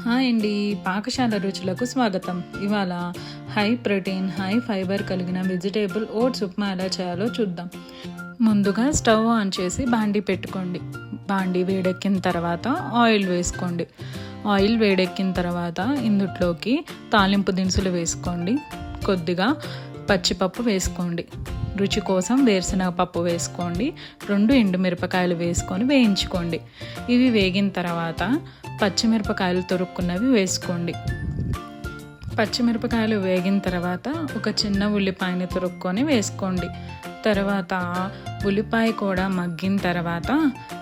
Hi అండి, పాకశాల రుచులకు స్వాగతం. ఇవాళ హై ప్రోటీన్ హై ఫైబర్ కలిగిన వెజిటేబుల్ ఓట్స్ ఉప్మా ఎలా చేయాలో చూద్దాం. ముందుగా స్టవ్ ఆన్ చేసి బాండీ పెట్టుకోండి. బాండీ వేడెక్కిన తర్వాత ఆయిల్ వేసుకోండి. ఆయిల్ వేడెక్కిన తర్వాత ఇందులోకి తాలింపు దినుసులు వేసుకోండి. కొద్దిగా పచ్చిపప్పు వేసుకోండి. రుచి కోసం వేరుశనగ పప్పు వేసుకోండి. 2 ఎండుమిరపకాయలు వేసుకొని వేయించుకోండి. ఇవి వేగిన తర్వాత పచ్చిమిరపకాయలు తొరుక్కున్నవి వేసుకోండి. పచ్చిమిరపకాయలు వేగిన తర్వాత ఒక చిన్న ఉల్లిపాయని తొరుక్కొని వేసుకోండి. తర్వాత ఉల్లిపాయ కూడా మగ్గిన తర్వాత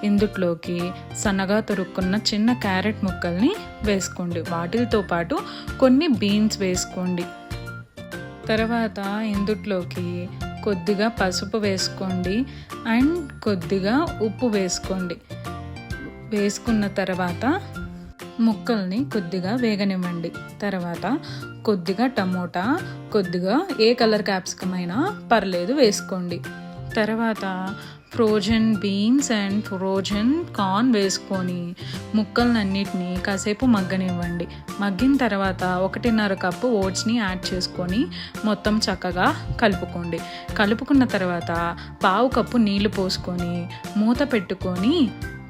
ఇందులోకి సన్నగా తొరుక్కున్న చిన్న క్యారెట్ ముక్కల్ని వేసుకోండి. వాటితో పాటు కొన్ని బీన్స్ వేసుకోండి. తర్వాత ఇందులోకి కొద్దిగా పసుపు వేసుకోండి అండ్ కొద్దిగా ఉప్పు వేసుకోండి. వేసుకున్న తర్వాత ముక్కల్ని కొద్దిగా వేగనివ్వండి. తర్వాత కొద్దిగా టమోటా, కొద్దిగా ఏ కలర్ క్యాప్సికమ్ అయినా పర్లేదు వేసుకోండి. తర్వాత frozen beans and frozen corn వేసుకొని ముక్కలన్నిటినీ కాసేపు మగ్గనివ్వండి. మగ్గిన తర్వాత 1.5 కప్పు ఓట్స్ని యాడ్ చేసుకొని మొత్తం చక్కగా కలుపుకోండి. కలుపుకున్న తర్వాత 1/2 కప్పు నీళ్లు పోసుకొని మూత పెట్టుకొని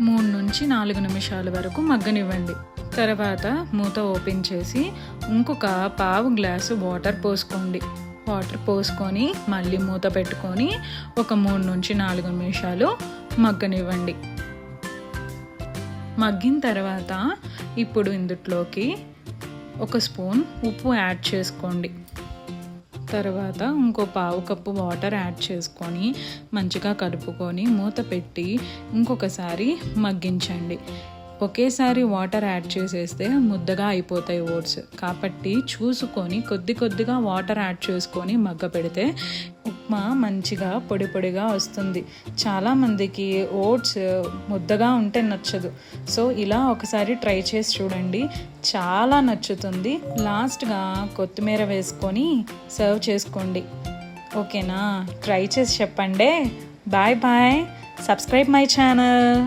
3 నుంచి 4 నిమిషాల వరకు మగ్గనివ్వండి. తర్వాత మూత ఓపెన్ చేసి ఇంకొక 1/2 గ్లాసు వాటర్ పోసుకోండి. వాటర్ పోసుకొని మళ్ళీ మూత పెట్టుకొని ఒక 3 నుంచి 4 నిమిషాలు మగ్గనివ్వండి. మగ్గిన తర్వాత ఇప్పుడు ఇందులోకి 1 స్పూన్ ఉప్పు యాడ్ చేసుకోండి. తర్వాత ఇంకో 1/2 కప్పు వాటర్ యాడ్ చేసుకొని మంచిగా కలుపుకొని మూత పెట్టి ఇంకొకసారి మగ్గించండి. ఒకేసారి వాటర్ యాడ్ చేసేస్తే ముద్దగా అయిపోతాయి ఓట్స్. కాబట్టి చూసుకొని కొద్దిగా వాటర్ యాడ్ చేసుకొని మగ్గ పెడితే ఉప్మా మంచిగా పొడి పొడిగా వస్తుంది. చాలామందికి ఓట్స్ ముద్దగా ఉంటే నచ్చదు. సో ఇలా ఒకసారి ట్రై చేసి చూడండి, చాలా నచ్చుతుంది. లాస్ట్గా కొత్తిమీర వేసుకొని సర్వ్ చేసుకోండి. ఓకేనా? ట్రై చేసి చెప్పండి. Bye bye. Subscribe my channel.